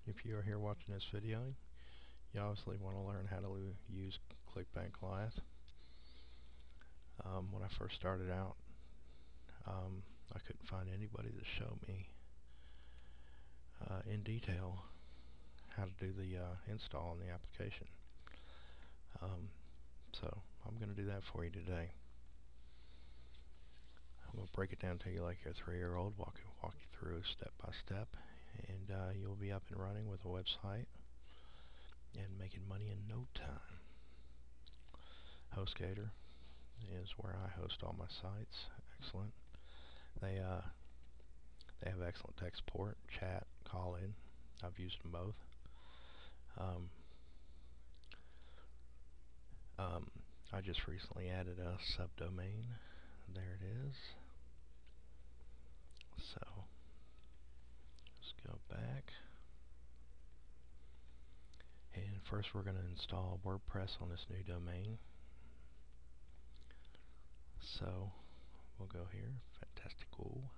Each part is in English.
If you are here watching this video, you obviously want to learn how to use ClickBank Goliath. When I first started out, I couldn't find anybody to show me in detail how to do the install on the application. So I'm going to do that for you today. I'm going to break it down to you like you're a 3-year-old, walk you through step by step, and you'll be up and running with a website and making money in no time. HostGator is where I host all my sites. Excellent. They have excellent tech support, chat, call-in. I've used them both. I just recently added a subdomain. There it is. So let's go back. And first we're going to install WordPress on this new domain. So we'll go here, fantastical.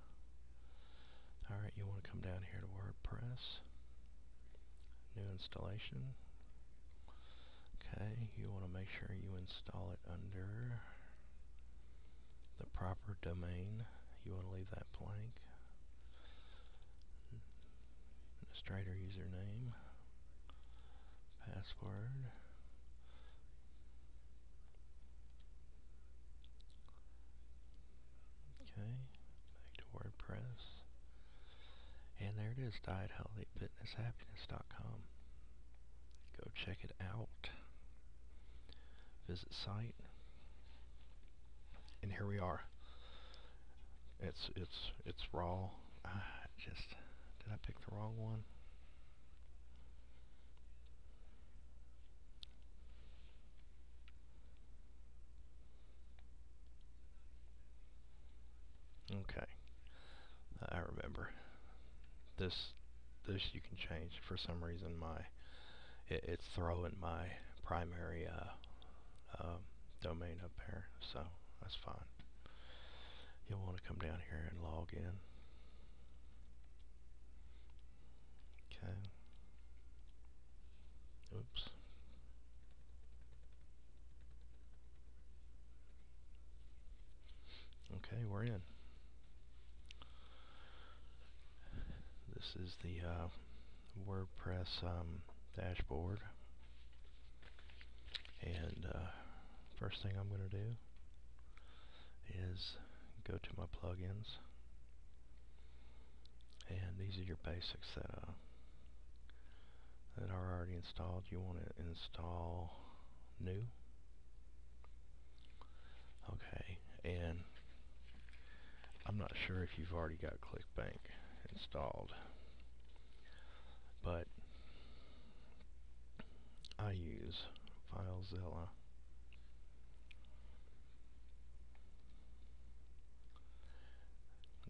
Alright, you want to come down here to WordPress, new installation. Okay, you want to make sure you install it under the proper domain. You want to leave that blank. Administrator username, password. Okay, back to WordPress. And there it is, diethhealthyfitnesshappiness.com. Go check it out. Visit site. And here we are. It's raw. Did I pick the wrong one? Okay. I remember. This you can change. For some reason it's throwing my primary domain up there, so that's fine. You'll want to come down here and log in. Okay. Oops. Okay, we're in. This is the WordPress dashboard, and first thing I'm going to do is go to my plugins, and these are your basics that are already installed. You want to install new. Okay, and I'm not sure if you've already got ClickBank installed, but I use FileZilla.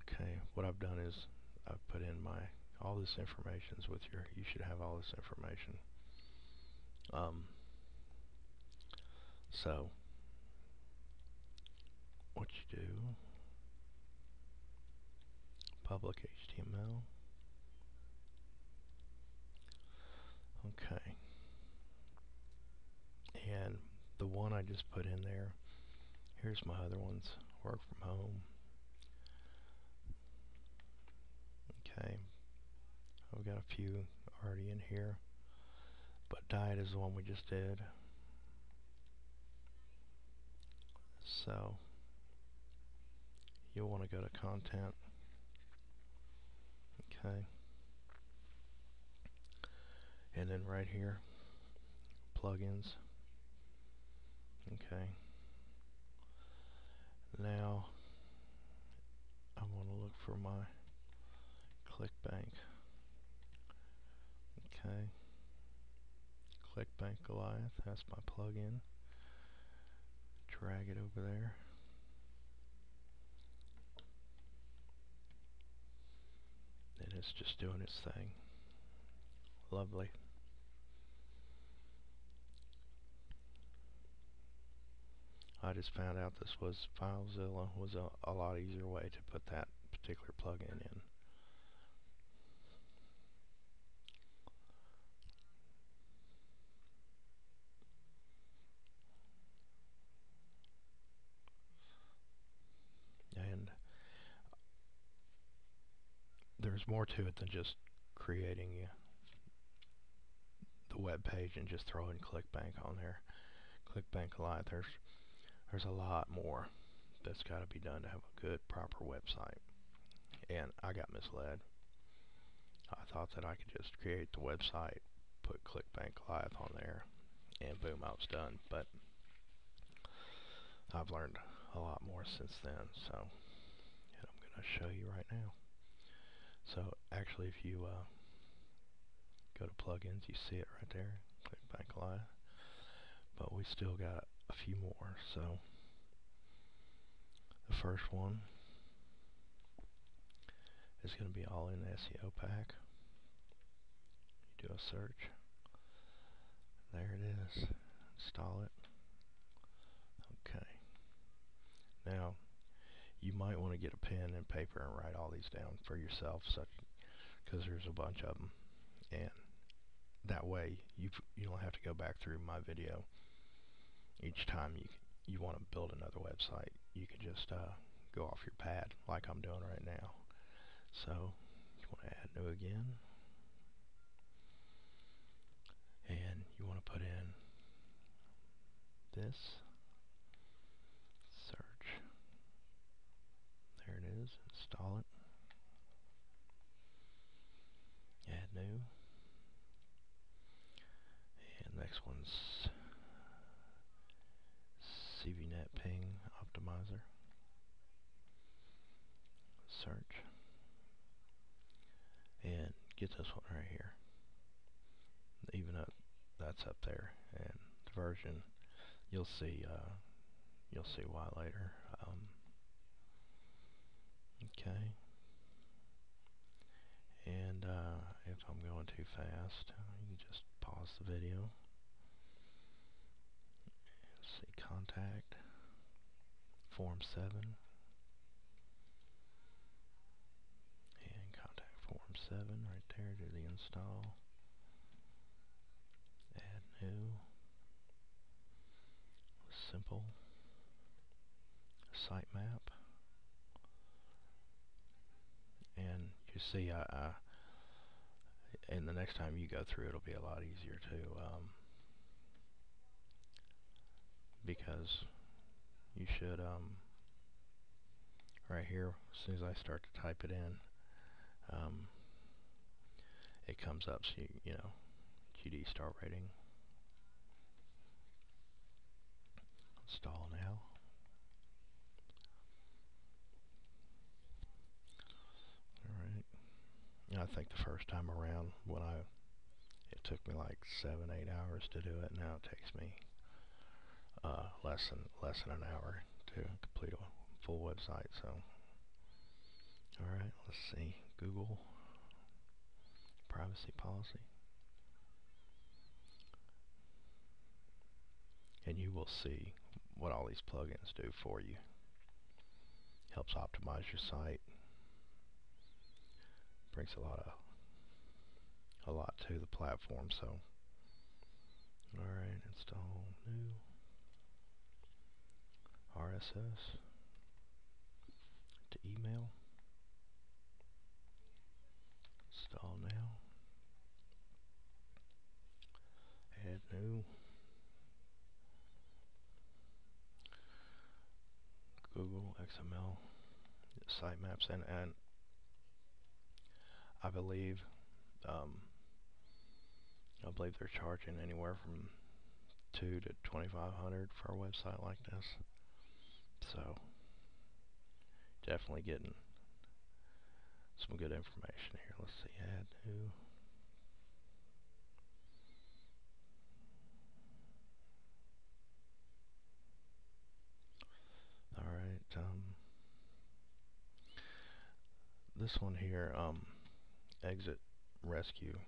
Okay, what I've done is I've put in all this information with you should have all this information. So what you do, public HTML. Okay. And the one I just put in there, here's my other ones. Work from home. Okay. I've got a few already in here, but diet is the one we just did. So you'll want to go to content. Okay. And then right here, plugins. Okay. Now I want to look for my ClickBank. Okay. ClickBank Goliath, that's my plugin. Drag it over there. And it's just doing its thing. Lovely. I just found out this was FileZilla was a lot easier way to put that particular plugin in. there's more to it than just creating the web page and just throwing ClickBank on there. ClickBank Goliath, there's a lot more that's got to be done to have a good, proper website. And I got misled. I thought that I could just create the website, put ClickBank Goliath on there, and boom, I was done. But I've learned a lot more since then, so and I'm going to show you right now. So actually, if you go to plugins, you see it right there, ClickBank Goliath. But we still got a few more. So the first one is going to be all in the SEO pack. You do a search. There it is. Install it. Okay. Now, you might want to get a pen and paper and write all these down for yourself, because there's a bunch of them, and that way you don't have to go back through my video each time you want to build another website. You can just go off your pad like I'm doing right now. So you want to add new again, and you want to put in this, search, there it is, install it, add new, and next one's CVNet ping optimizer, search, and get this one right here. Even up, that's up there, and the version you'll see why later. Okay, and if I'm going too fast, you can just pause the video. See contact form 7 and contact form 7 right there. Do the install, add new, simple sitemap, and you see and the next time you go through, it'll be a lot easier too, because you should right here, as soon as I start to type it in, it comes up, so you know, GD star rating, install now. Alright, I think the first time around it took me like 7-8 hours to do it. Now it takes me less than an hour to complete a full website. So alright, let's see, Google privacy policy, and you will see what all these plugins do for you. Helps optimize your site, brings a lot to the platform. So alright, install new, RSS to email, install now, add new, Google XML sitemaps, and I believe they're charging anywhere from $200 to $2,500 for a website like this. So definitely getting some good information here. Let's see, add new. Alright, this one here, exit rescue,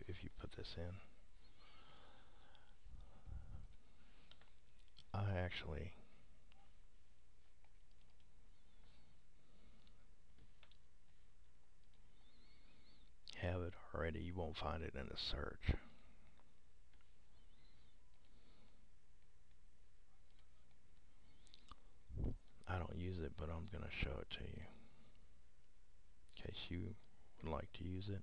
if you put this in. I actually have it already. You won't find it in the search. I don't use it, but I'm going to show it to you. you would like to use it.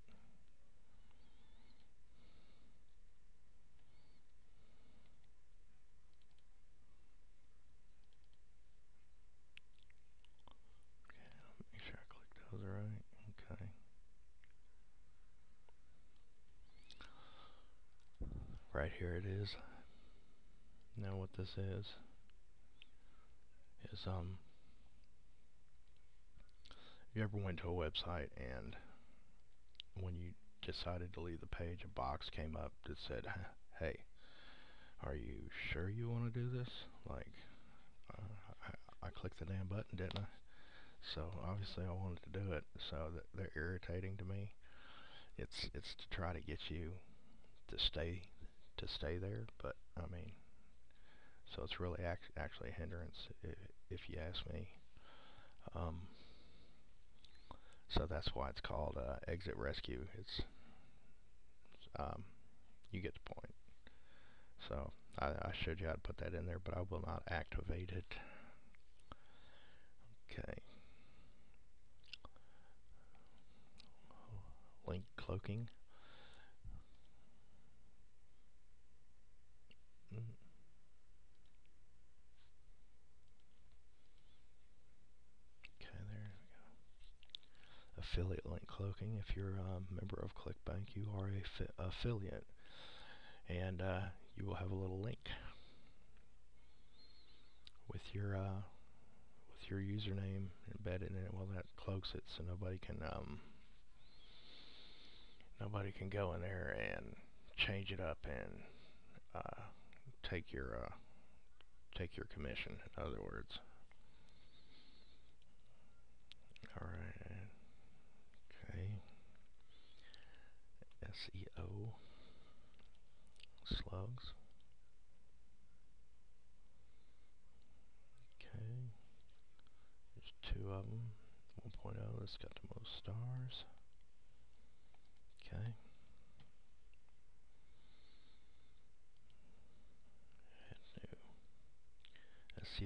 Okay, make sure I click those right. Okay. Right here it is. Now what this is you ever went to a website and when you decided to leave the page, a box came up that said, "Hey, are you sure you want to do this?" Like, I clicked the damn button, didn't I? So obviously I wanted to do it. So they're irritating to me. It's to try to get you to stay there, but I mean, so it's really actually a hindrance if you ask me. Um, so that's why it's called exit rescue. Um, you get the point. So I showed you how to put that in there, but I will not activate it. Okay. Link cloaking. Okay, there we go. Affiliate link cloaking. If you're a member of ClickBank, you are a affiliate, and you will have a little link with your username embedded in it. Well, that cloaks it, so nobody can go in there and change it up and uh, take your commission. In other words. All right. Okay. SEO slugs. Okay. There's two of them. 1.0, that's got the most stars. Okay. Add new.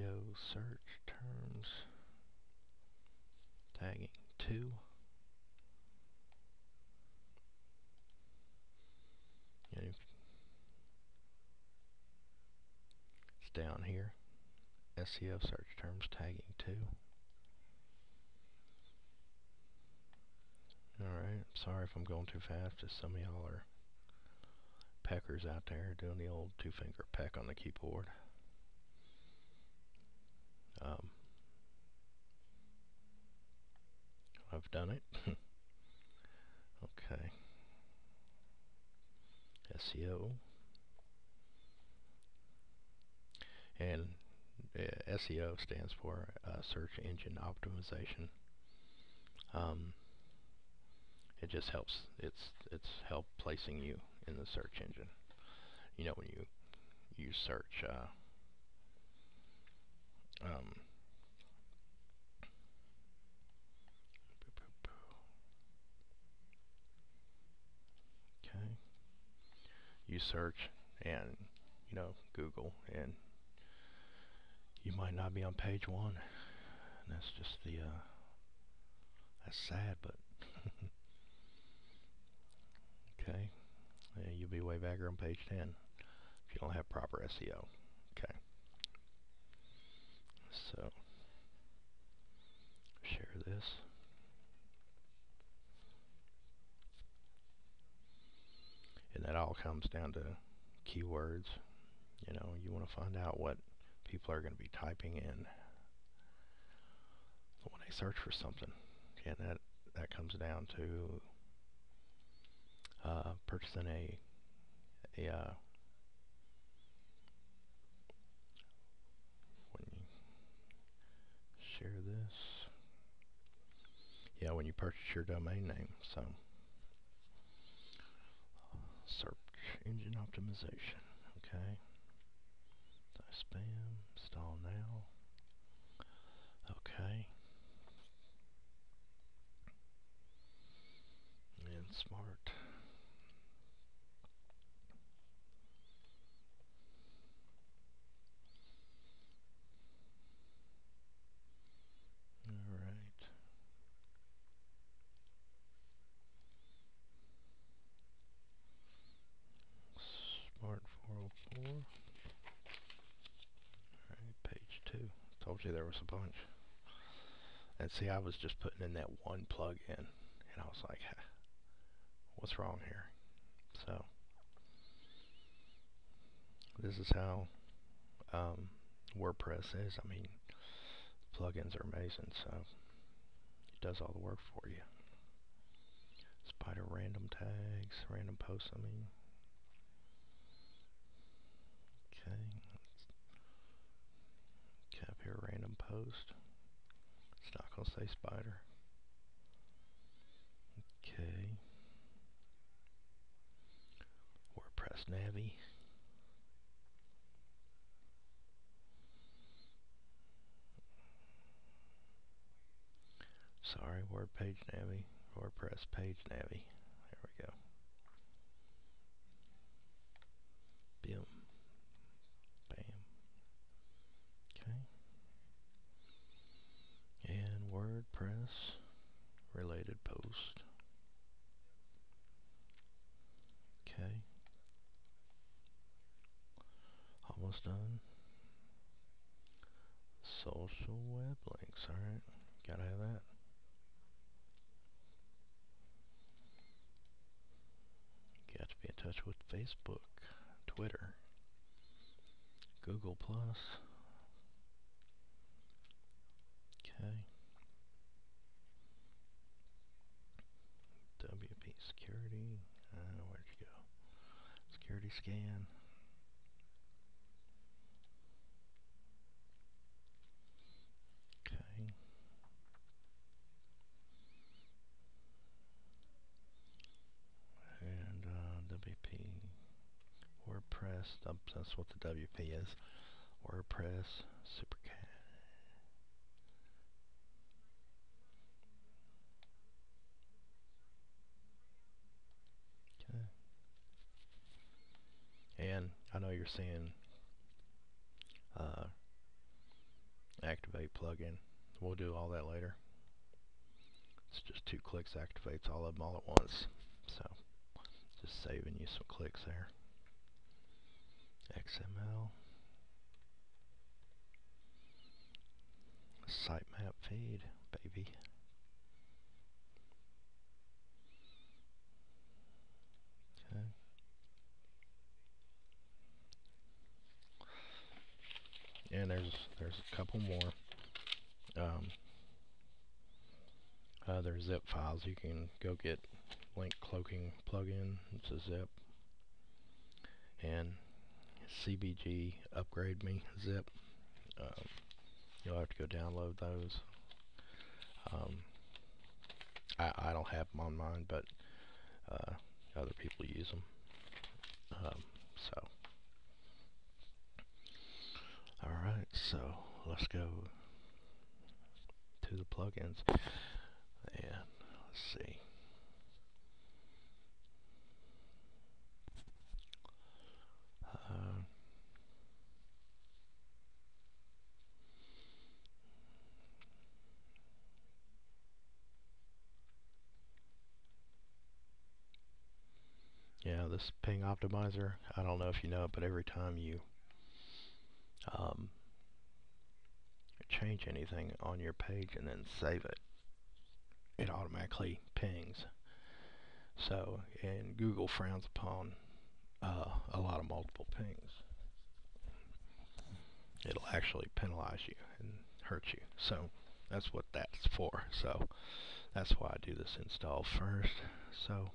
SEO search terms. Tagging 2. And it's down here. SEO search terms tagging 2. Alright, sorry if I'm going too fast, just some of y'all are peckers out there doing the old 2-finger peck on the keyboard. I've done it. Okay. SEO. And SEO stands for search engine optimization. It just helps. It's help placing you in the search engine. You know, when you search okay, you search and Google, and you might not be on page 1, and that's just that's sad, but okay, you'll be way back on page 10 if you don't have proper SEO. Okay, so share this. And that all comes down to keywords. You want to find out what people are going to be typing in when they search for something. And that comes down to purchasing a when you share this, when you purchase your domain name. So search engine optimization. Okay. Spam. Install now. Okay. And smart. Alright. 4. Alright, page 2. Told you there was a bunch. And see, I was just putting in that one plug-in, and I was like, what's wrong here? So, this is how WordPress is. I mean, plugins are amazing, so it does all the work for you. Spider random tags, random posts, I mean. Okay. Cap here, random post. It's not going to say spider. Okay. WordPress Navi. Sorry, Word Page Navi. WordPress Page Navi. There we go. Bim. Bam. Okay. And WordPress related post. Okay. Almost done. Social web links. Alright. Gotta have that. Got to be in touch with Facebook, Twitter, Google Plus. Okay. WP Security. Where'd you go? Security scan. Okay. And WP WordPress. That's what the WP is. WordPress Supercat. Okay. And I know you're seeing activate plugin. We'll do all that later. It's just 2 clicks activates all of them all at once. So just saving you some clicks there. XML. Sitemap feed, baby. Okay. And there's a couple more. There's zip files. You can go get link cloaking plugin. It's a zip. And CBG upgrade me zip. You'll have to go download those. I don't have them on mine, but other people use them. So, alright, so let's go to the plugins, and let's see. Yeah, this ping optimizer, I don't know if you know it, but every time you change anything on your page and then save it, it automatically pings. So, and Google frowns upon a lot of multiple pings. It'll actually penalize you and hurt you. So that's what that's for. So that's why I do this install first. So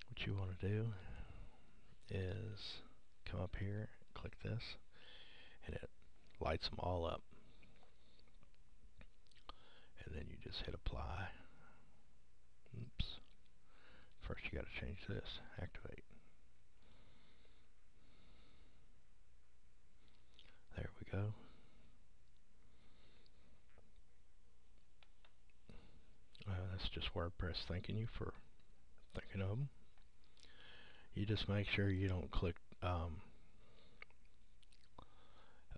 what you want to do is come up here, click this, and it lights them all up. And then you just hit apply. Oops. First you got to change this. Activate. There we go. That's just WordPress thanking you for thinking of them. You just make sure you don't click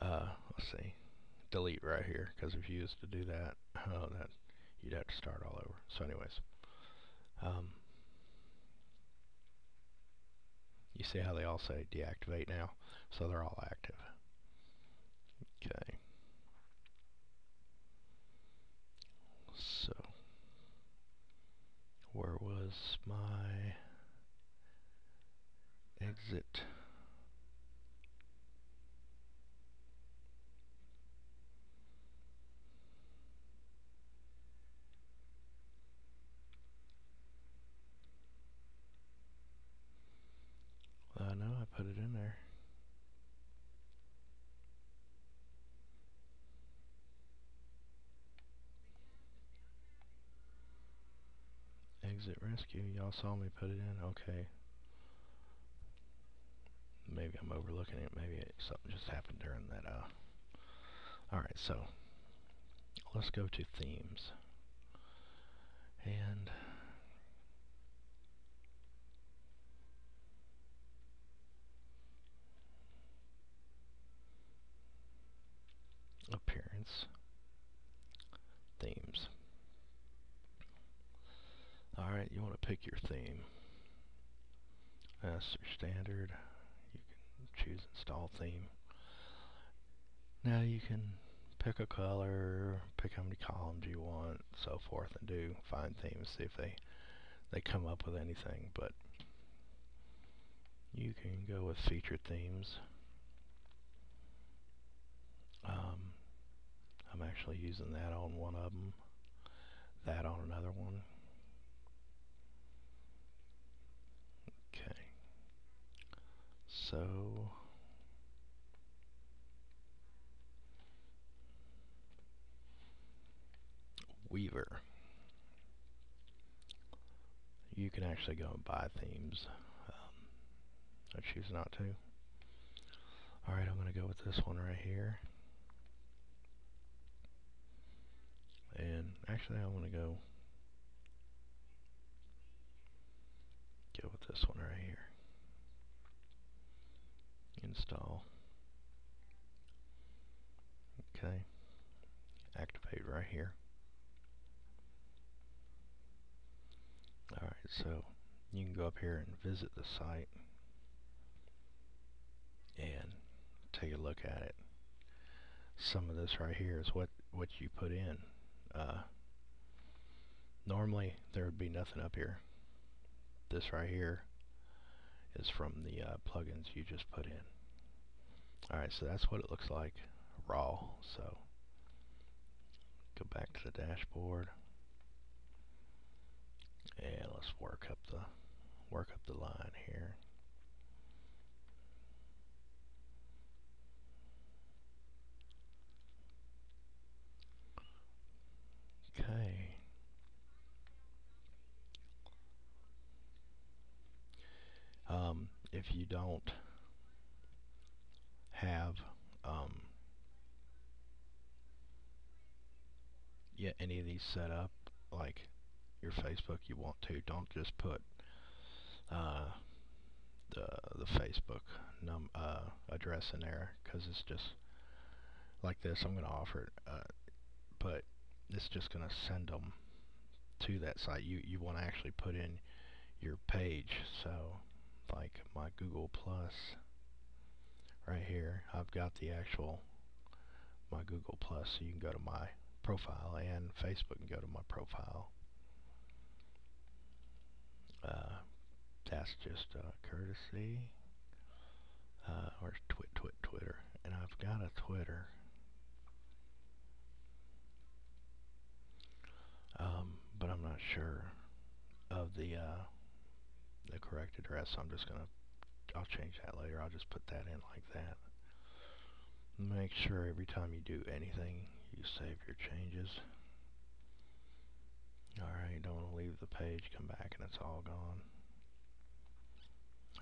let's see, delete right here, because if you used to do that, that you'd have to start all over. So anyways, You see how they all say deactivate now? So they're all active. Okay. So, where was my exit? No, I put it in there. Exit rescue. Y'all saw me put it in. Okay. Maybe I'm overlooking it. Maybe something just happened during that. Alright, so let's go to themes. And appearance. Themes. Alright, you want to pick your theme. That's your standard. You can choose install theme. Now you can pick a color, pick how many columns you want, so forth, and do find themes, see if they come up with anything. But you can go with featured themes. I'm actually using that on one of them, that on another one. Okay, so Weaver. You can actually go and buy themes. I choose not to. Alright, I'm going to go with this one right here. And actually, I want to go with this one right here. Install. Okay. Activate right here. Alright, so you can go up here and visit the site and take a look at it. Some of this right here is what you put in. Normally there would be nothing up here. This right here is from the plugins you just put in. Alright, so that's what it looks like raw. So go back to the dashboard and let's work up the line here. Okay. If you don't have any of these set up, like your Facebook, you want to, don't just put the Facebook address in there, because it's just like this. I'm going to offer it, but it's just going to send them to that site. You want to actually put in your page. So like my Google Plus right here, I've got the actual my Google Plus, so you can go to my profile, and Facebook can go to my profile. That's just courtesy. Or Twitter, and I've got a Twitter. But I'm not sure of the correct address. So I'll change that later. I'll just put that in like that. Make sure every time you do anything, you save your changes. Alright, don't want to leave the page, come back and it's all gone.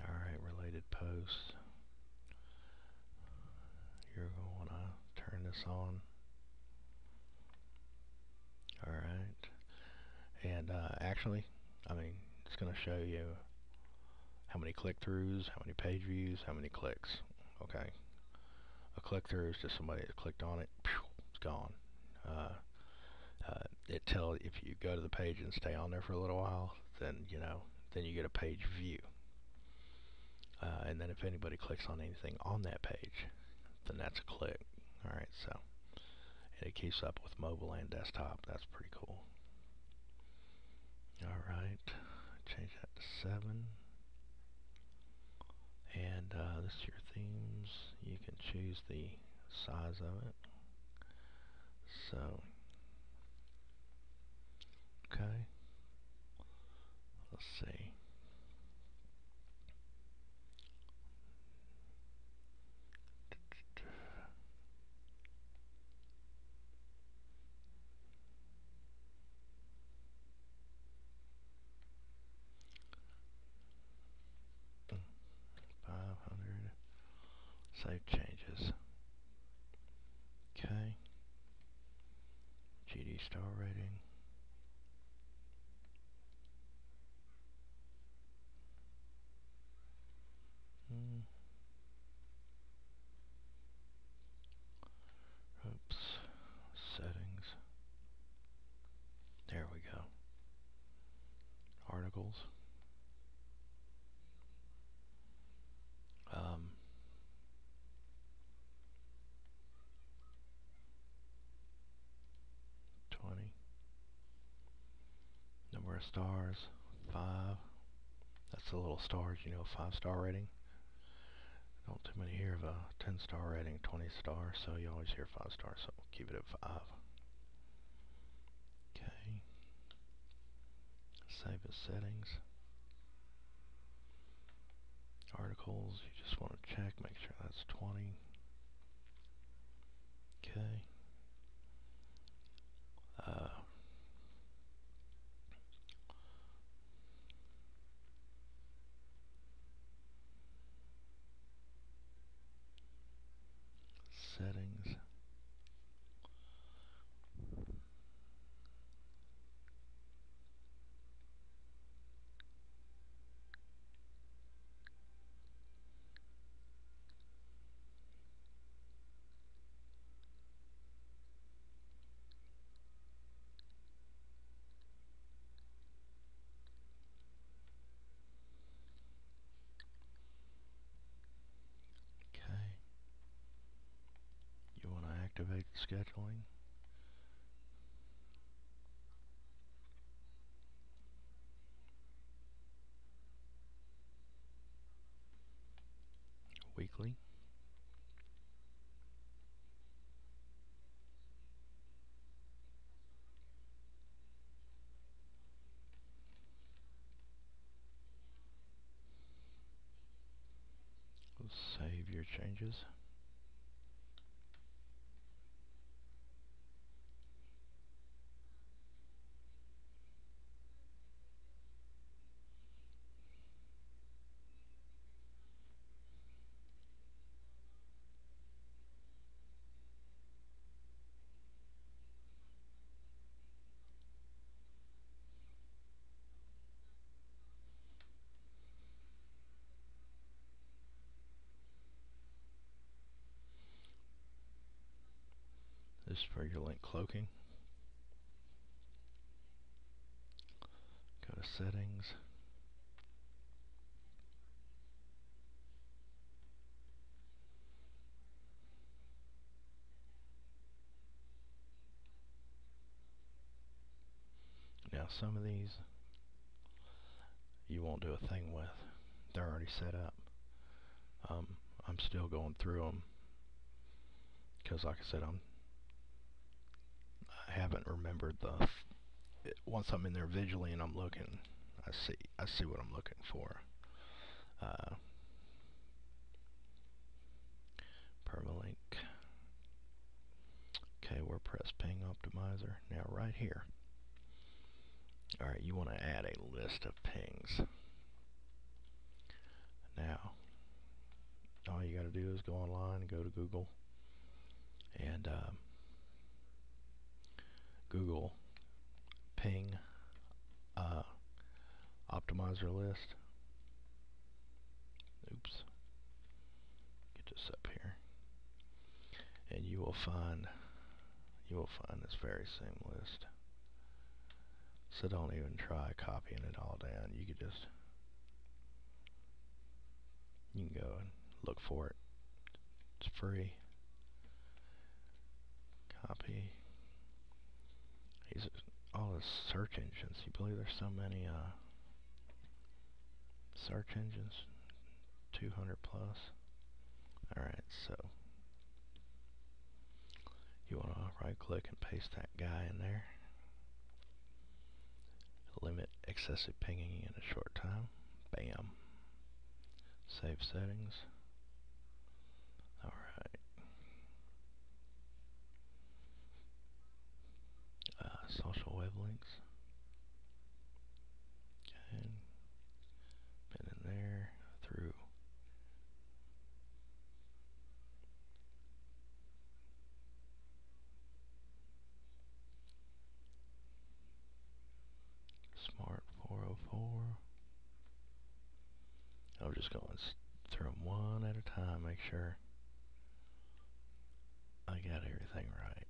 Alright, related posts. You're going to want to turn this on. Alright. And actually, it's going to show you how many click-throughs, how many page views, how many clicks. Okay. A click-through is just somebody that clicked on it, it's gone. It tells if you go to the page and stay on there for a little while, then you get a page view. And then if anybody clicks on anything on that page, then that's a click. Alright, so it keeps up with mobile and desktop. That's pretty cool. Alright, change that to 7. And this is your themes. You can choose the size of it. So, okay. Let's see. Save changes. Okay. GD star rating. Oops. Settings. There we go. Articles. 20. Number of stars. 5. That's the little stars, 5-star rating. Don't too many hear of a 10-star rating, 20 star, so you always hear 5 stars, so we'll keep it at 5. Okay. Save as settings. Articles, you just want to check, make sure that's 20. Okay. Settings. Okay. You want to activate scheduling. Weekly. We'll save your changes. This is for your link cloaking. Go to settings. Now some of these you won't do a thing with. They're already set up. I'm still going through them because, like I said, I haven't remembered once I'm in there visually and I'm looking, I see what I'm looking for. Permalink. Okay, WordPress ping optimizer. Now right here. Alright, you want to add a list of pings. Now, all you got to do is go online and go to Google and Google ping optimizer list. Oops. Get this up here. And you will find this very same list. So don't even try copying it all down. You can go and look for it. It's free. Copy. These all the search engines. You believe there's so many search engines? 200 plus. Alright, so you want to right click and paste that guy in there. Limit excessive pinging in a short time. Bam. Save settings. Alright. Social web links. Okay. Been in there. Through. Smart 404. I'm just going through them one at a time. Make sure I got everything right.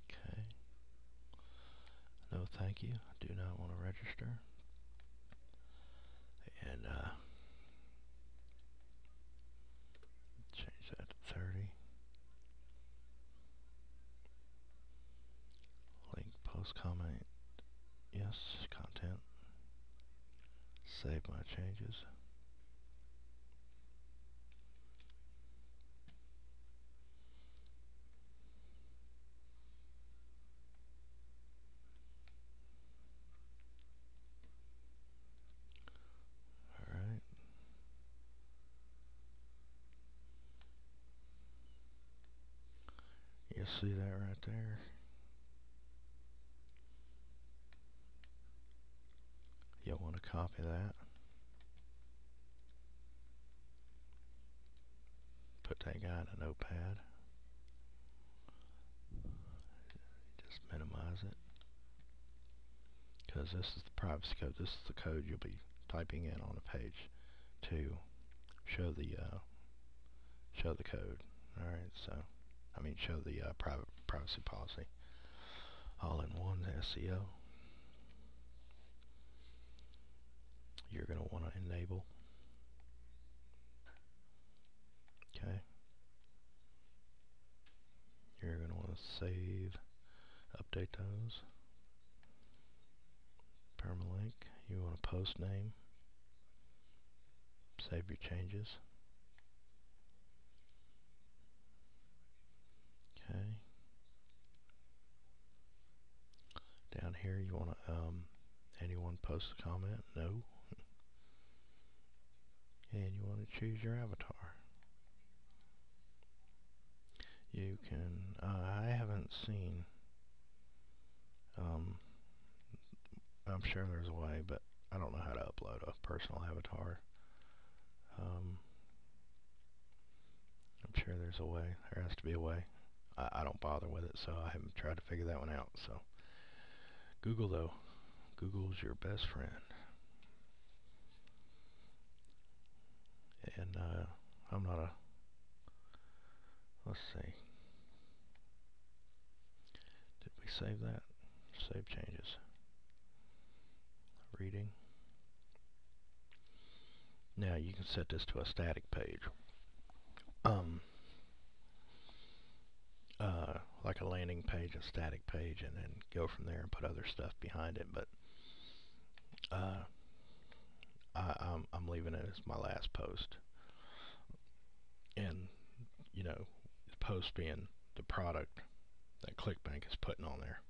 Okay. No, thank you. I do not want to register. And change that to 30. Link, post, comment. Yes, content. Save my changes. Alright. You see that right there? You'll want to copy that. Put that guy in a notepad. Just minimize it. Because this is the privacy code. This is the code you'll be typing in on a page to show the code. Alright, so show the privacy policy. All in one SEO. You're going to want to enable. Okay. You're going to want to save, update those. Permalink. You want a post name. Save your changes. Okay. Down here you want to anyone post a comment? No. And you want to choose your avatar. You can I haven't seen I'm sure there's a way, but I don't know how to upload a personal avatar. I'm sure there's a way. There has to be a way. I don't bother with it, so I haven't tried to figure that one out. So Google, though. Google's your best friend. And I'm not a... Let's see. Did we save that? Save changes. Reading. Now you can set this to a static page. Like a landing page, a static page, and then go from there and put other stuff behind it. But I'm leaving it as my last post. And, you know, the post being the product that ClickBank is putting on there.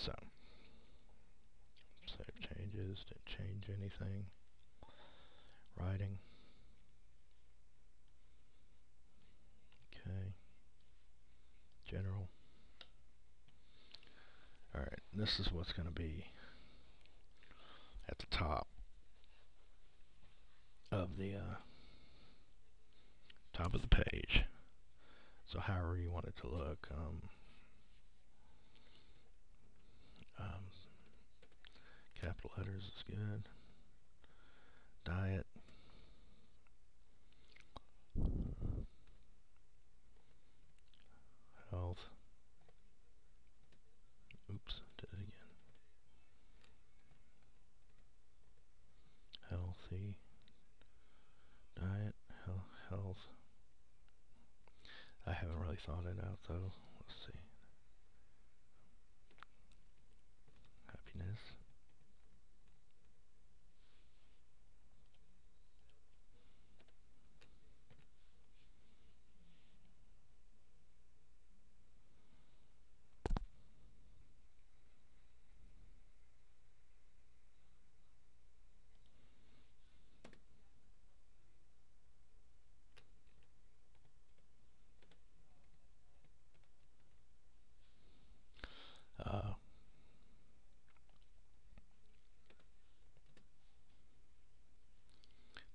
So, save changes, didn't change anything. Writing. Okay. General. Alright, this is what's going to be at the top of the page. So however you want it to look. Um, capital letters is good. Diet. Health. Oops, did it again. Healthy. Diet. Health. I haven't really thought it out though. Let's see. Happiness. Uh,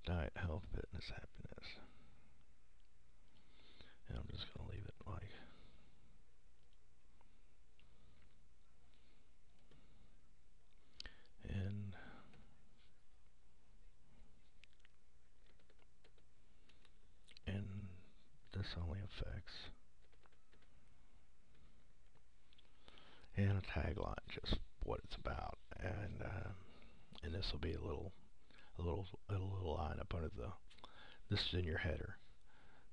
Diet, health, fitness, happiness. And I'm just going to leave it like and this only affects and a tagline, just what it's about, and this will be a little line up under the. This is in your header.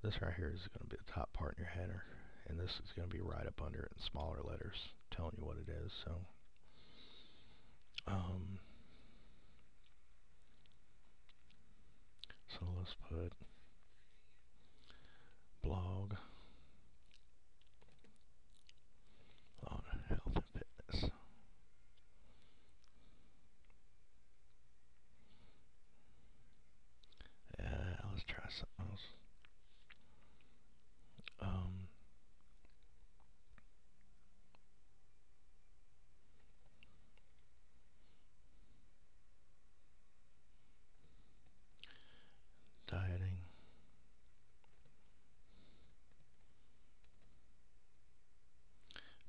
This right here is going to be the top part in your header, and this is going to be right up under it in smaller letters, telling you what it is. So, so let's put blog on health and fitness. Let's try something else. Dieting.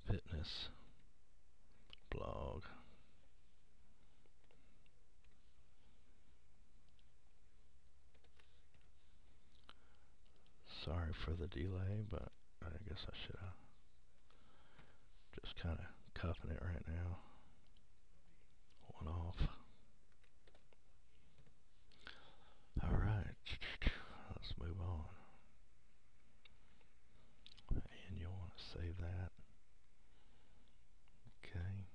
Fitness. Blog. Sorry for the delay, but I guess I should have just kind of cuffing it right now. One off. Alright, let's move on. And you'll want to save that. Okay.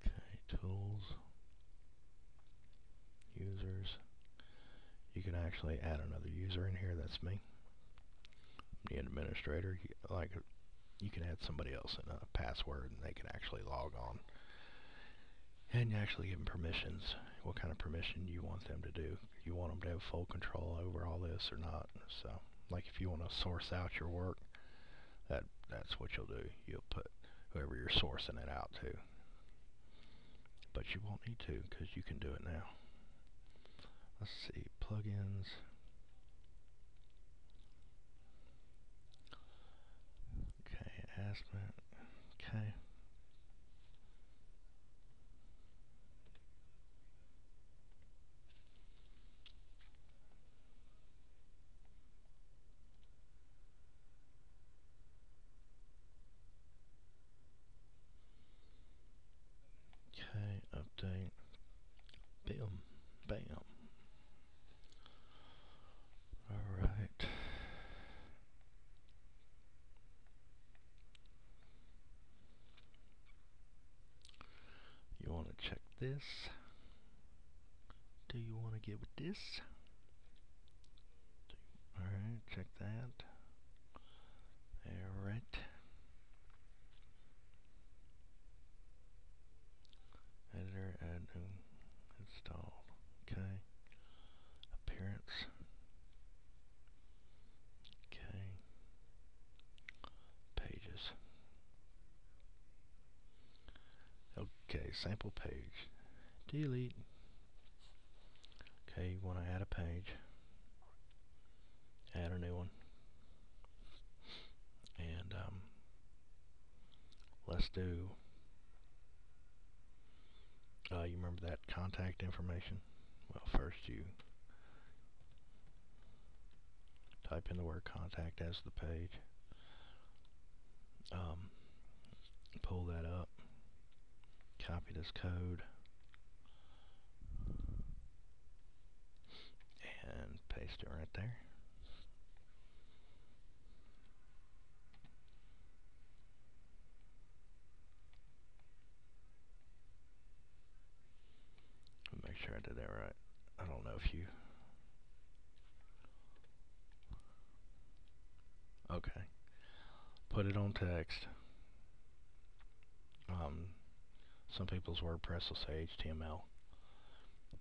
Okay, tools. Users. You can actually add another user in here, that's me. The administrator, you can add somebody else in a password and they can actually log on. And you actually give them permissions. What kind of permission you want them to do. You want them to have full control over all this or not. So, like if you want to source out your work, that's what you'll do. You'll put whoever you're sourcing it out to. But you won't need to because you can do it now. Let's see, plugins. Okay, Aspen. Okay. Okay, update. Bam. Bam. Alright. You want to check this? Do you want to get with this? Alright, check that. Alright. Editor, add new, installed. Okay. Appearance. Okay. Pages. Okay, sample page. Delete. Okay, you want to add a page. add a new one, and let's do. You remember that contact information? Well, first you type in the word contact as the page. Pull that up, copy this code, and paste it right there. Make sure I did that right. I don't know if you... Okay. Put it on text. Some people's WordPress will say HTML.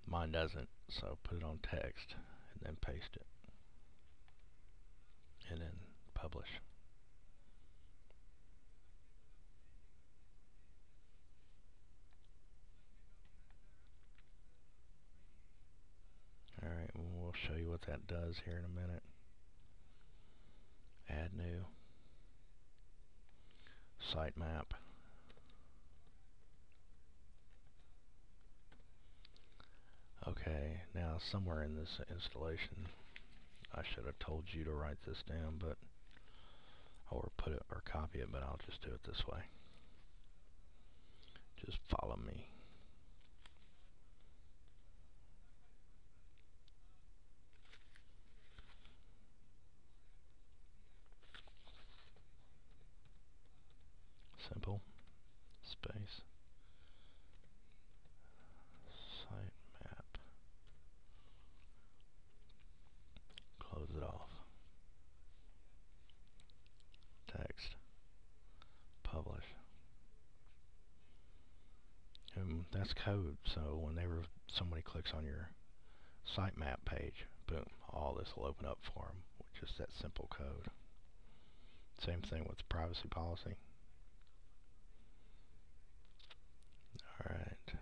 Mine doesn't, so put it on text and then paste it. And then publish. Alright, we'll show you what that does here in a minute. Add new. Sitemap. Okay, now somewhere in this installation, I should have told you to write this down, but or put it or copy it, but I'll just do it this way. Just follow me. Simple space sitemap. Close it off. Text. Publish. And that's code, so whenever somebody clicks on your sitemap page, boom, all this will open up for them with just that simple code. Same thing with the privacy policy. Alright.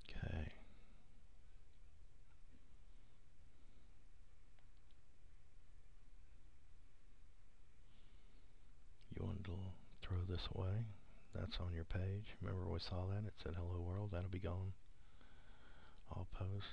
Okay. You want to throw this away? That's on your page. Remember we saw that? It said hello world. That'll be gone. All posts.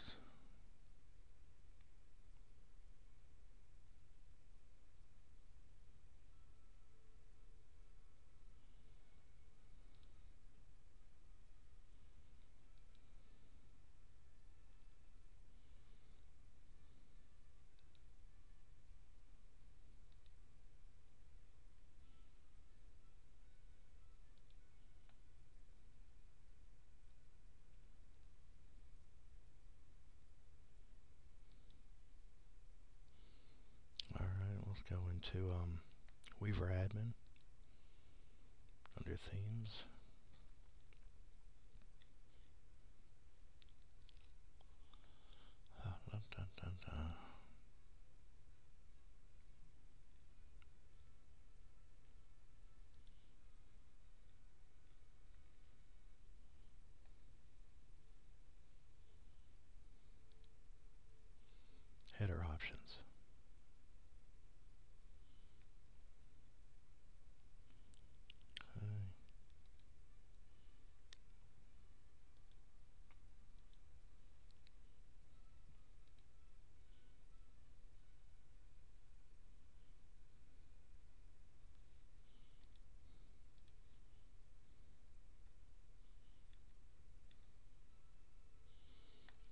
Alright, let's go into Weaver Admin under themes. Header options. Okay.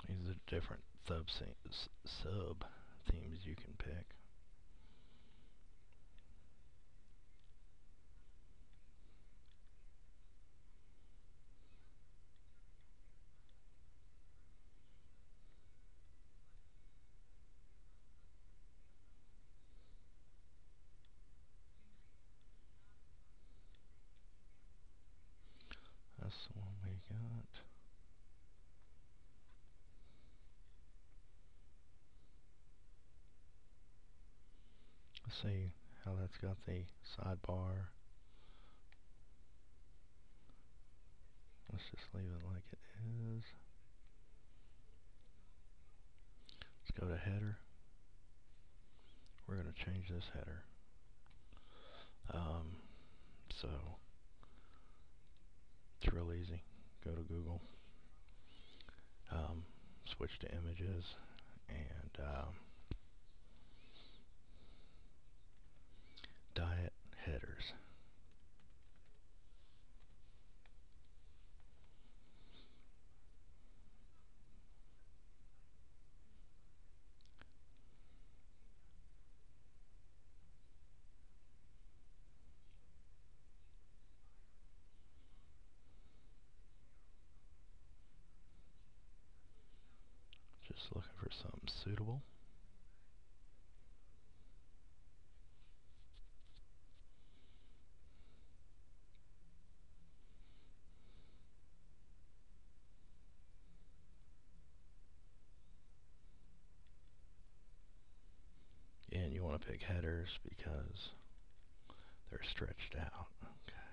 These are different sub themes you can pick. That's the one we got. Let's see how that's got the sidebar. Let's just leave it like it is. Go to header. We're going to change this header. So it's real easy. Go to Google, switch to images, and diet headers. Just looking for something suitable. And you want to pick headers because they're stretched out. Okay.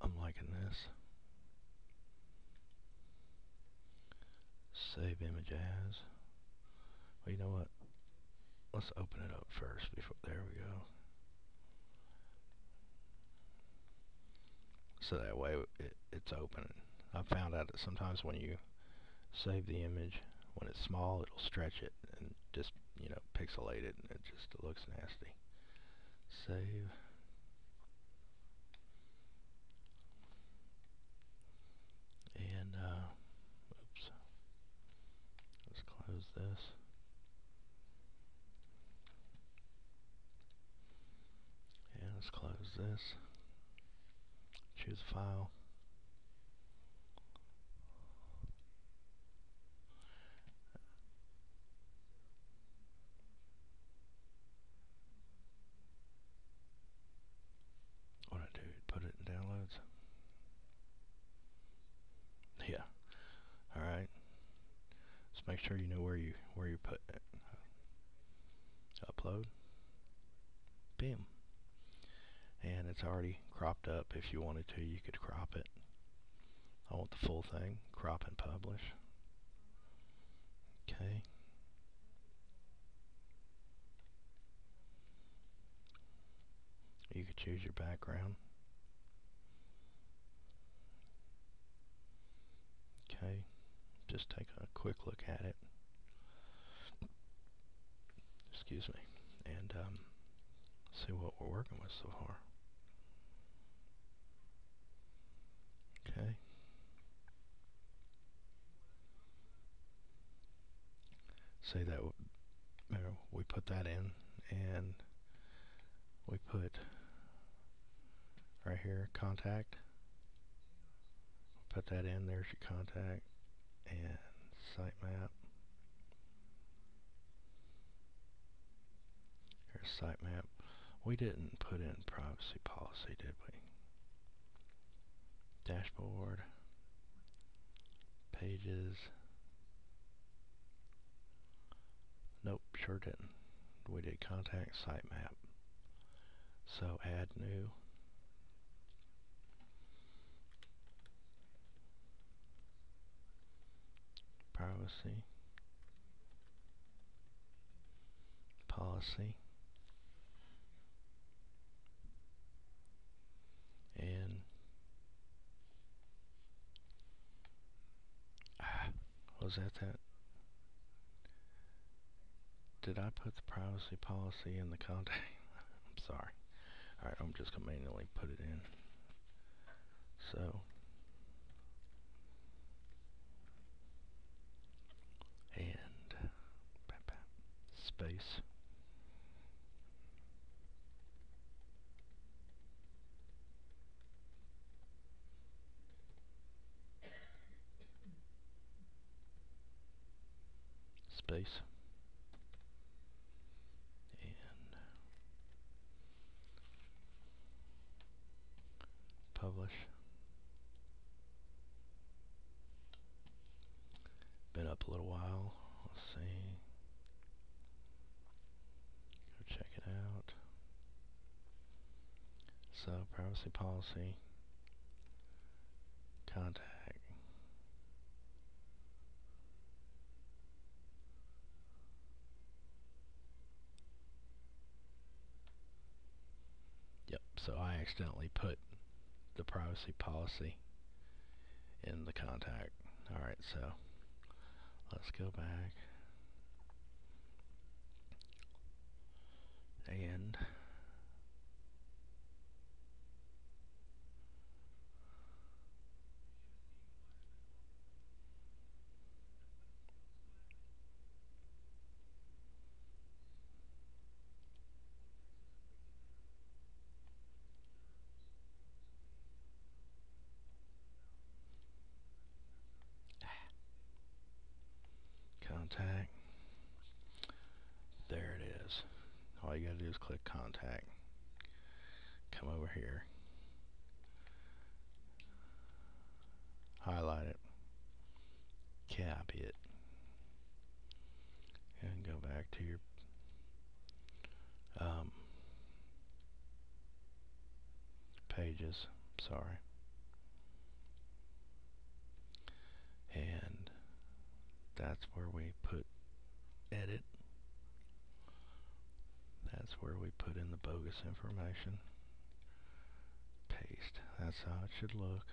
I'm liking this. Save image as. Well, you know what? Let's open it up first before. There we go. So that way it's open. I found out that sometimes when you save the image, when it's small, it'll stretch it and just, pixelate it, and it just looks nasty. Save. And, oops. Let's close this. And let's close this. Choose file. What I do, put it in downloads. Yeah. Alright. Just make sure you know where you put it. Upload. Bam. And it's already cropped up. If you wanted to, you could crop it. I want the full thing. Crop and publish. Okay. You could choose your background. Okay. Just take a quick look at it. Excuse me. And see what we're working with so far. Okay. Say that we put that in, and we put right here contact. Put that in. There's your contact and sitemap. Here's sitemap. We didn't put in privacy policy, did we? Dashboard, pages. Nope, sure didn't. We did contact, sitemap. So add new. Privacy. Policy. And was that? Did I put the privacy policy in the contact? I'm sorry. Alright, I'm just going to manually put it in. So, and space. Space. And publish. Been up a little while. Let's see. Go check it out. So, privacy policy. Contact. So I accidentally put the privacy policy in the contact. Alright, so let's go back and contact. There it is. All you gotta do is click contact. Come over here. Highlight it. Copy it. And go back to your pages. Sorry. And that's where we put edit. That's where we put in the bogus information. Paste. That's how it should look.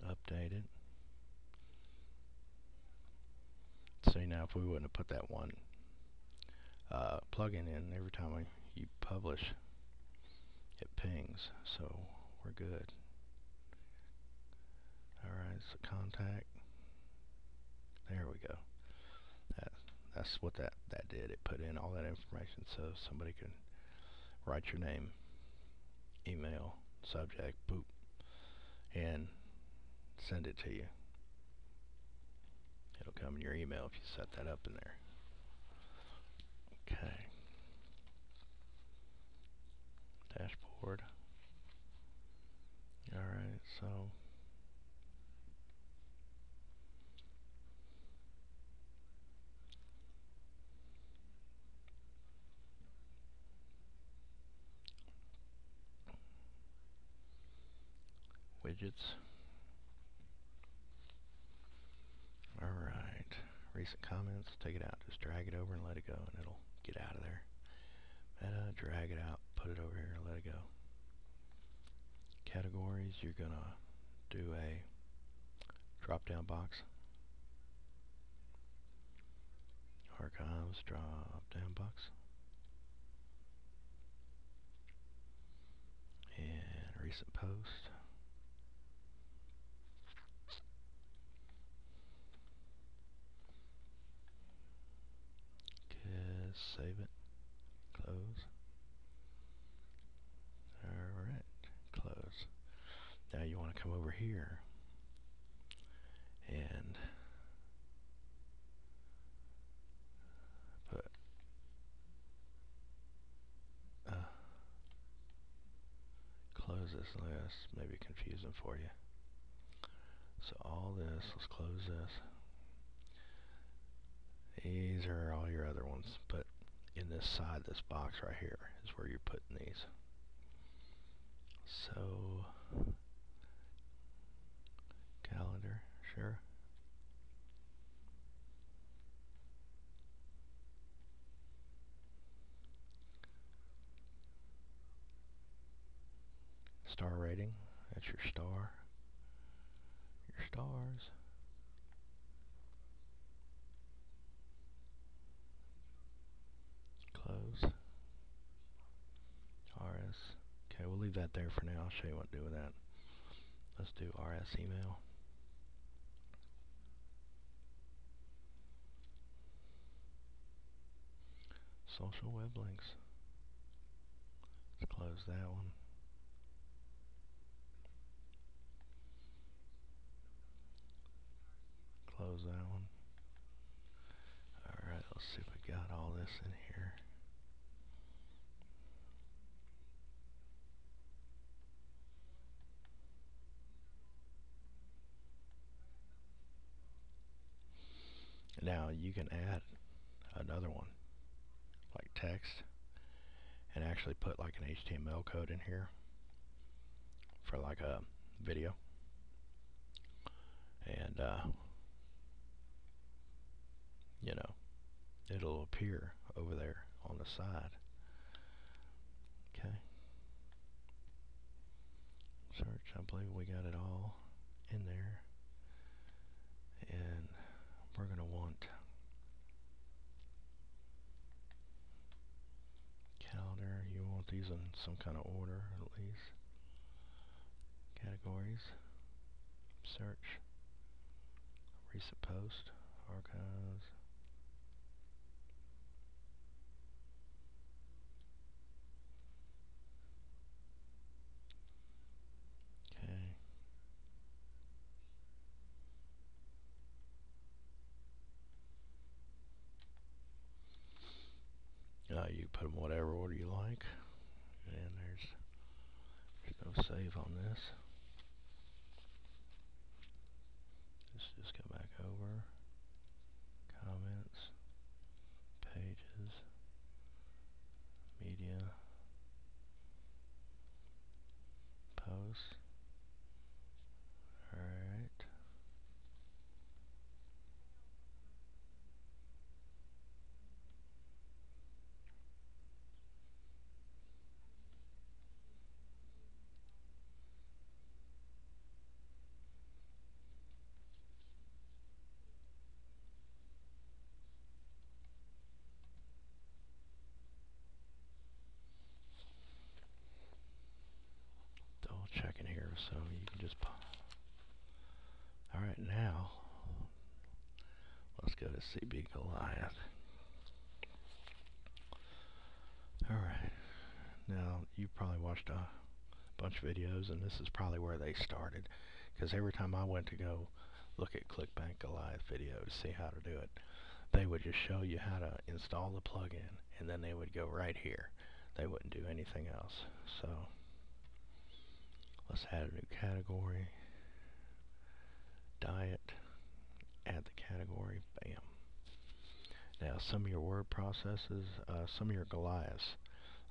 Update it. See, now if we wouldn't have put that one plugin in, every time you publish, it pings. So we're good. Alright, so contact. There we go. That's what that did. It put in all that information so somebody can write your name, email, subject, boop, and send it to you. It'll come in your email if you set that up in there. Okay. Dashboard. Alright, so widgets. Alright. Recent comments, take it out. Just drag it over and let it go and it'll get out of there. Meta, drag it out, put it over here, let it go. Categories, you're gonna do a drop down box. Archives, drop down box. And recent post. Save it, close. Alright, close. Now you want to come over here and put close this list, maybe confusing for you. So all this, let's close this. These are all your other ones, but in this side, this box right here is where you're putting these. So calendar, sure. Star rating, that's your star. Your stars. Close. RS. Okay, we'll leave that there for now. I'll show you what to do with that. Let's do RS email. Social web links. Let's close that one. Close that one. Alright, let's see if we got all this in here. Now you can add another one, like text, and actually put like an HTML code in here for like a video. And you know, it'll appear over there on the side. I believe we got it all in there. And we're going to want calendar. You want these in some kind of order at least. Categories. Search. Recent post. Archives. Okay. You put them whatever order you like. And there's no save on this. Let's just go back over. Comments. Pages. Media. Posts. Alright. Double checking here so you can just. Alright, now let's go to CB Goliath. Alright, now you've probably watched a bunch of videos, and this is probably where they started, because every time I went to go look at ClickBank Goliath video to see how to do it, they would just show you how to install the plugin, and then they would go right here. They wouldn't do anything else. So let's add a new category. Diet. Add the category. Bam. Now some of your word processes, some of your Goliaths,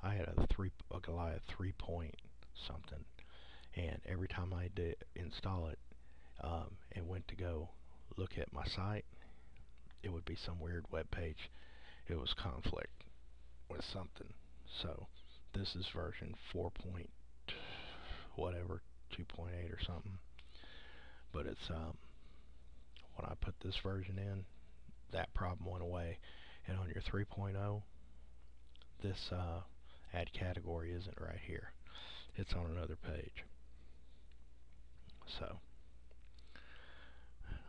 I had a Goliath 3 point something, and every time I did install it and went to go look at my site, it would be some weird web page. It was conflict with something. So this is version 4 point whatever, 2.8 or something. But it's when I put this version in, that problem went away. And on your 3.0, this add category isn't right here. It's on another page. So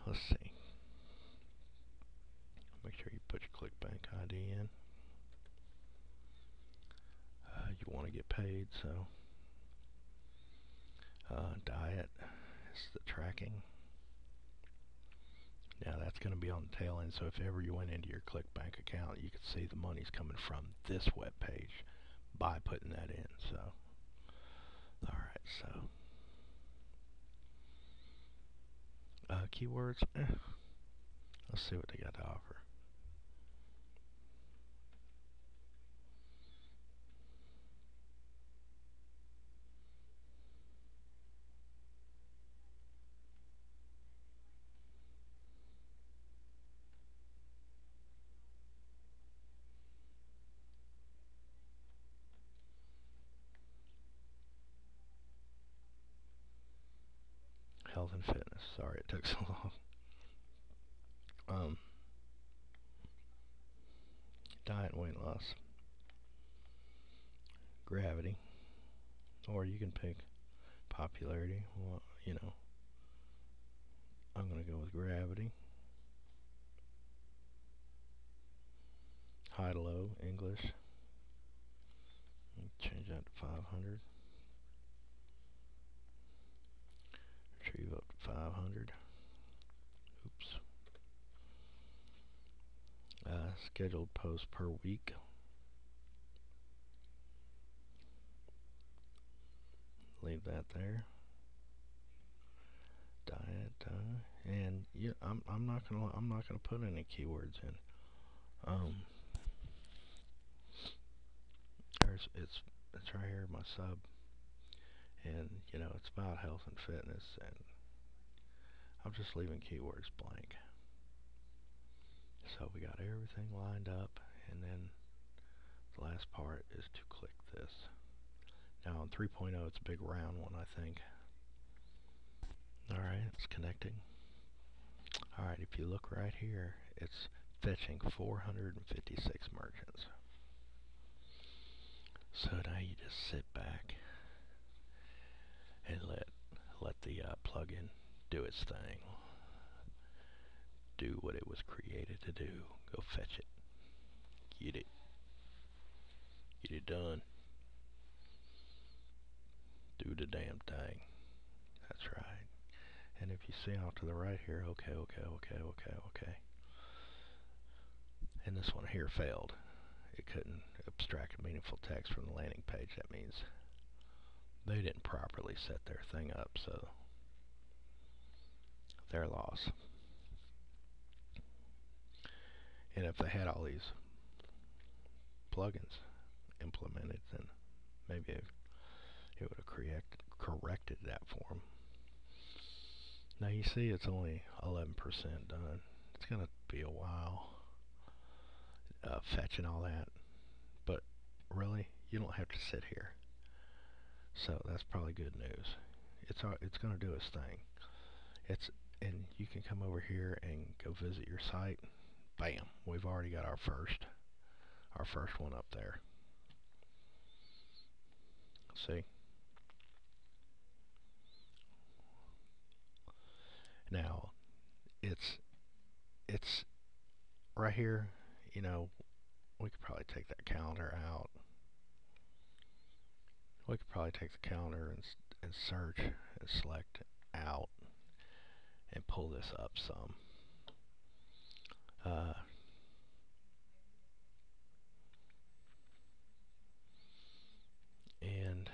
let's see. Make sure you put your ClickBank ID in. You want to get paid, so diet is the tracking. Now that's going to be on the tail end, so if ever you went into your ClickBank account, you could see the money's coming from this web page by putting that in. So, alright, so keywords, let's see what they got to offer. Health and fitness. Sorry it took so long. Diet and weight loss. Gravity. Or you can pick popularity. Well, you know, I'm going to go with gravity. High to low, English. Change that to 500. Retrieve up to 500. Oops. Scheduled post per week. Leave that there. Diet, and yeah, I'm not gonna put any keywords in. It's right here, my sub, and you know it's about health and fitness, and I'm just leaving keywords blank. So we got everything lined up, and then the last part is to click this. Now on 3.0 it's a big round one, I think. Alright, it's connecting. Alright, if you look right here, it's fetching 456 merchants. So now you just sit back and let the plugin do its thing. Do what it was created to do. Go fetch it. Get it. Get it done. Do the damn thing. That's right. And if you see off to the right here, okay. And this one here failed. It couldn't abstract meaningful text from the landing page. That means they didn't properly set their thing up, so their loss. And if they had all these plugins implemented, then maybe it would have corrected that for them. Now you see it's only 11% done. It's going to be a while fetching all that, but really you don't have to sit here. So that's probably good news. It's going to do its thing. And you can come over here and go visit your site. Bam, we've already got our first one up there. See? Now it's right here, you know, we could probably take that calendar out. We could probably take the calendar and search and select out and pull this up some. And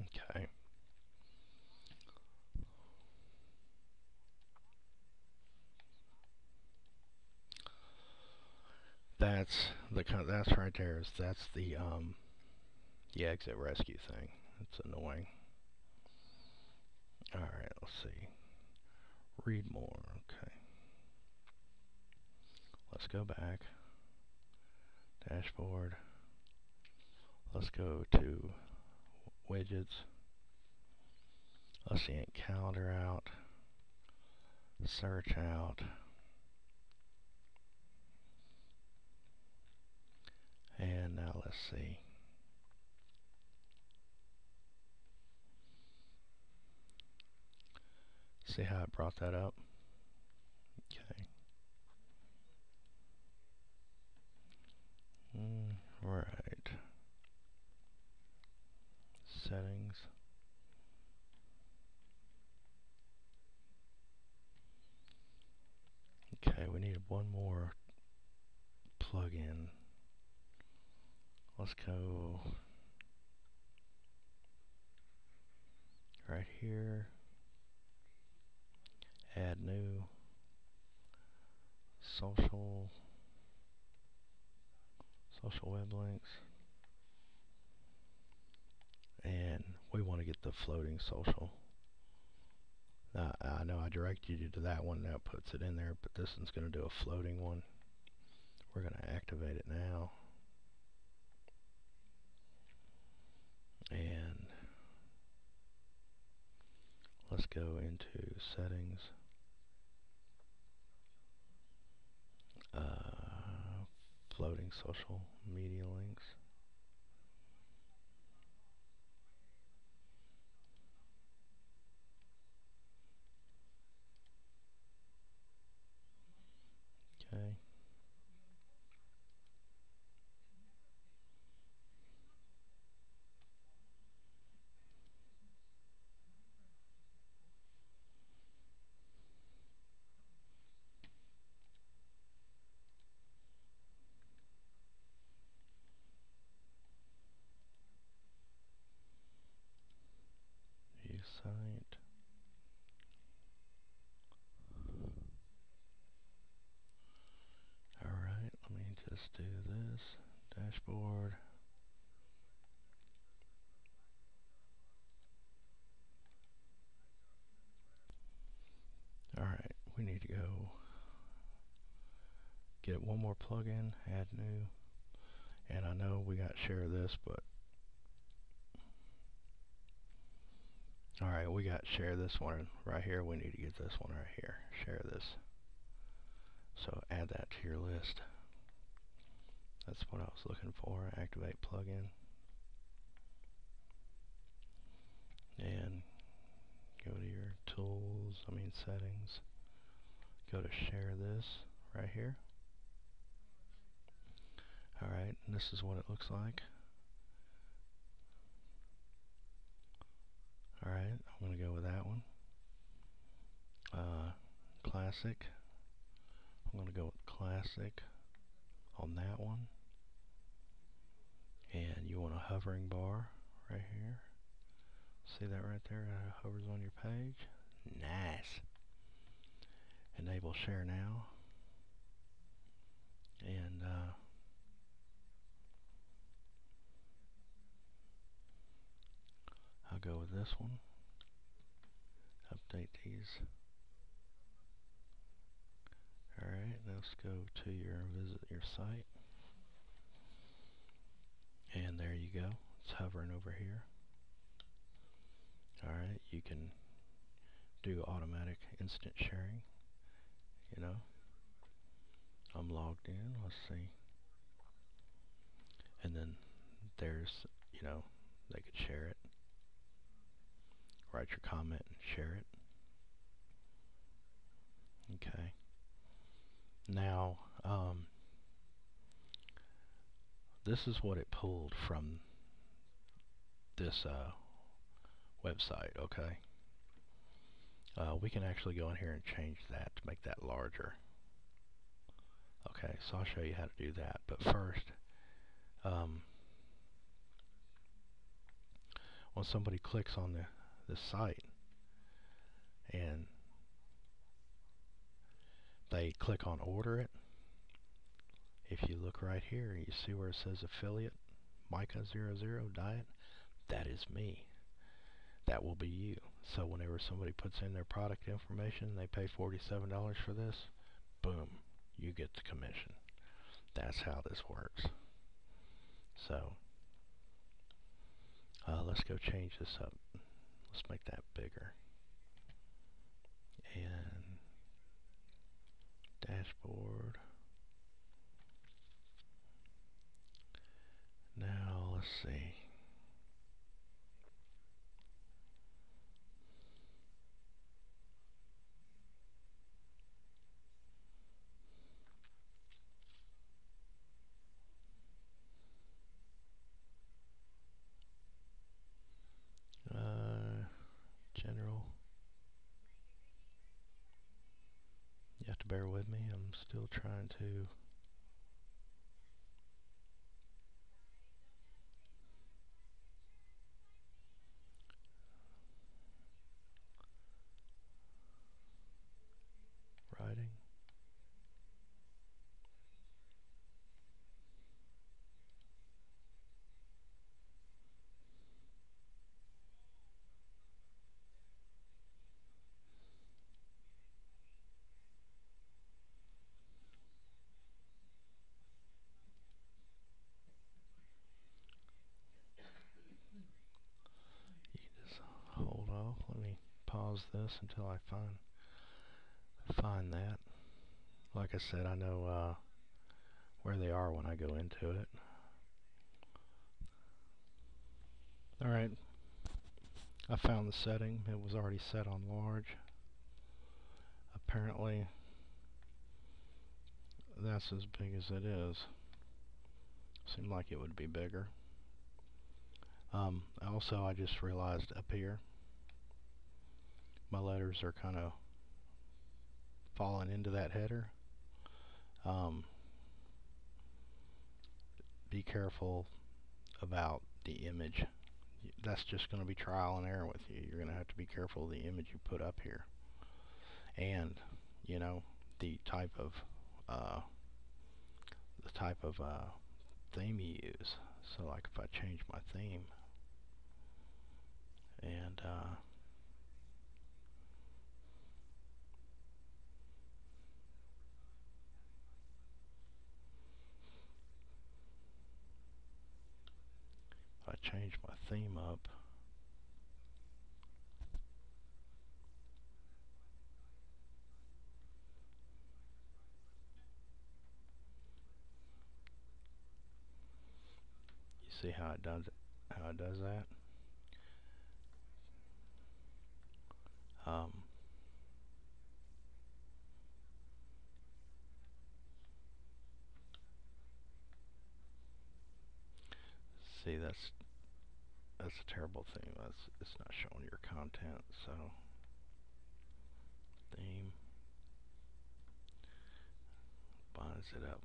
okay. That's right there. That's the exit rescue thing. It's annoying. All right, let's see. Read more. Okay. Let's go back. Dashboard. Let's go to widgets. Let's yank calendar out. Search out. And now let's see. See how I brought that up? Okay. Right. Settings. Okay, we need one more plugin. Let's go right here. Add new. Social web links. And we want to get the floating social. I know I directed you to that one, that puts it in there, but this one's going to do a floating one. We're going to activate it now. And let's go into settings. Floating social media links. Okay. site. Alright, let me just do this. Dashboard. Alright, we need to go get one more plugin, add new. And I know we got share this, but alright, we got share this one right here. We need to get this one right here. Share this. So add that to your list. That's what I was looking for. Activate plugin. And go to your tools, settings. Go to share this right here. Alright, and this is what it looks like. Alright, I'm going to go with that one. Classic. I'm going to go with classic on that one. And you want a hovering bar right here. See that right there? It hovers on your page. Nice. Enable share now. And I'll go with this one. Update these. Alright, let's go to visit your site. And there you go. It's hovering over here. Alright, you can do automatic instant sharing. I'm logged in. Let's see. And then there's, they could share it. Write your comment and share it. Okay. Now, this is what it pulled from this website, okay? We can actually go in here and change that to make that larger. Okay, so I'll show you how to do that. But first, when somebody clicks on this site and they click on order it, if you look right here, you see where it says affiliate Micah00 diet. That is me. That will be you. So whenever somebody puts in their product information, they pay $47 for this, boom, you get the commission. That's how this works. So let's go change this up. Let's make that bigger. And dashboard. Now let's see. General. You have to bear with me. I'm still trying to writing. You just hold off. Let me pause this until I find that. Like I said, I know where they are when I go into it. Alright, I found the setting. It was already set on large. Apparently that's as big as it is. Seemed like it would be bigger. Also, I just realized up here my letters are kind of falling into that header. Be careful about the image that's just going to be trial and error with you. You're going to have to be careful of the image you put up here, and you know the type of uh, theme you use. So like if I change my theme and if I change my theme up, you see how it does that. Um, See, that's a terrible thing. It's not showing your content. So theme binds it up.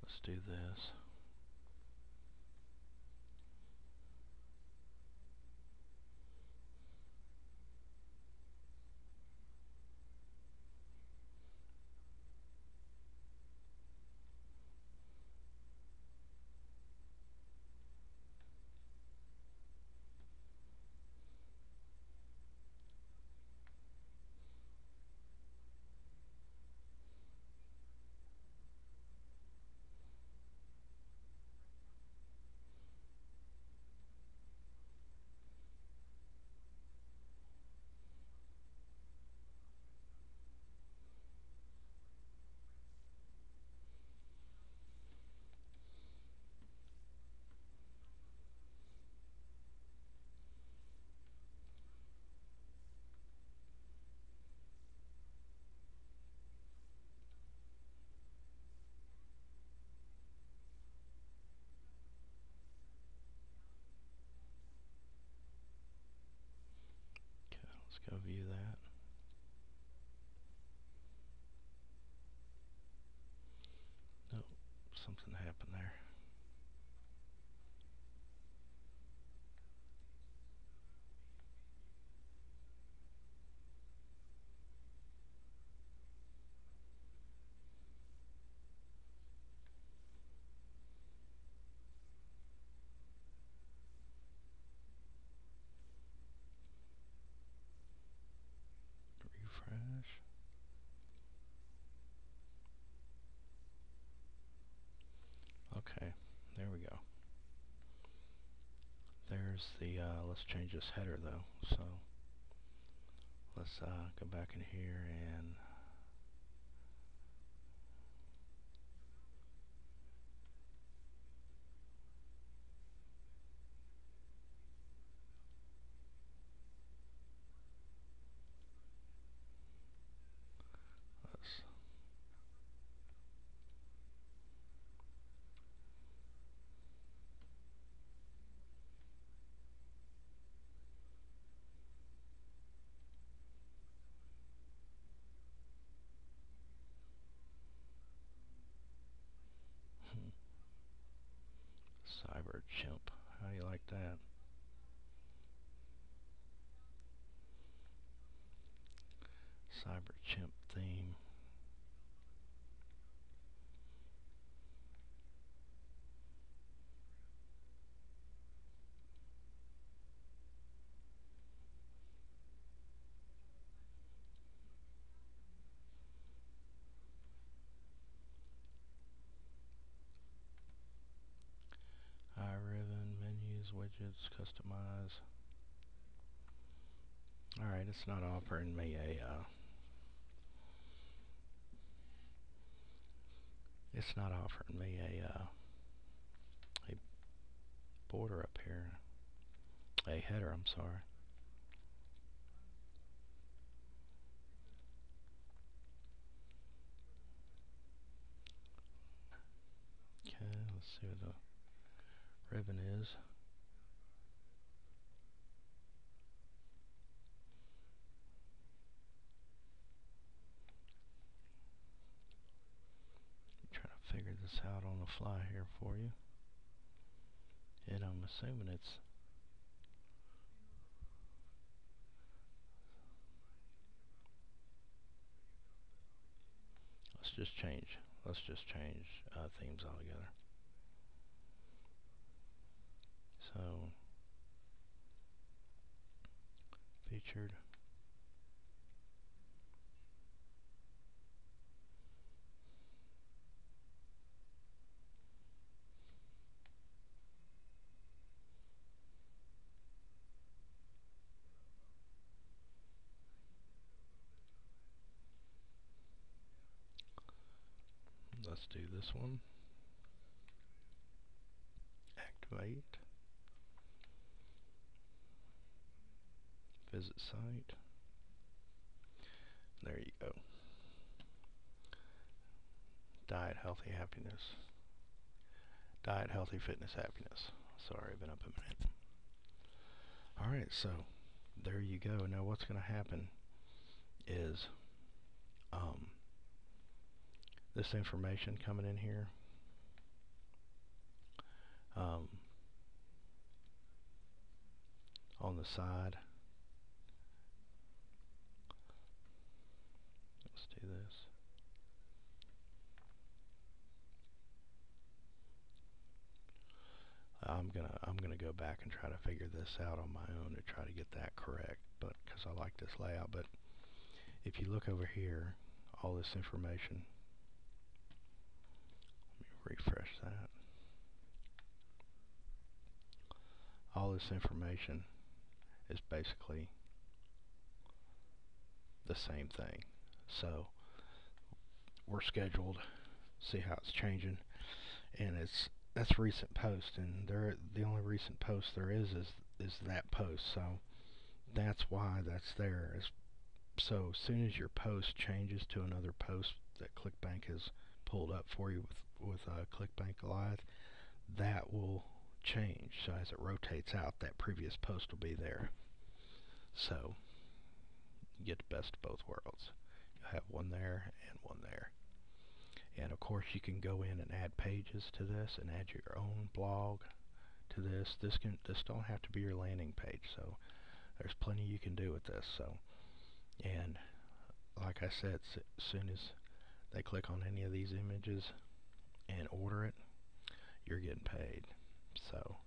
Let's do this. Okay, let's go view that. Nope, something happened there. Refresh. Okay, there we go. There's the, let's change this header though. So let's go back in here and let's Cyber Chimp. How do you like that? Cyber Chimp theme. iRibbon, menus, widgets, customize. Alright, it's not offering me a border up here. A header, I'm sorry. Okay, let's see what the ribbon is. this out on the fly here for you. And I'm assuming it's let's just change themes altogether. So featured. Let's do this one. Activate. Visit site. There you go. Diet, healthy, happiness. Diet, healthy, fitness, happiness. Sorry, I've been up a minute. Alright, so there you go. Now what's going to happen is this information coming in here on the side. Let's do this. I'm gonna go back and try to figure this out on my own to try to get that correct, but because I like this layout. But if you look over here, all this information, let me refresh that. All this information is basically the same thing. So we're scheduled, see how it's changing, and that's recent post, and the only recent post there is that post. So that's why that's there. So as soon as your post changes to another post that ClickBank has pulled up for you with ClickBank Goliath, that will change. So as it rotates out, that previous post will be there. So you get the best of both worlds. You'll have one there and one there. And of course you can go in and add pages to this and add your own blog to this. This don't have to be your landing page. So there's plenty you can do with this. So, and like I said, as soon as they click on any of these images and order it, you're getting paid. So,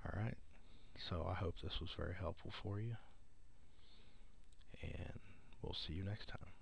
alright. So I hope this was very helpful for you. And we'll see you next time.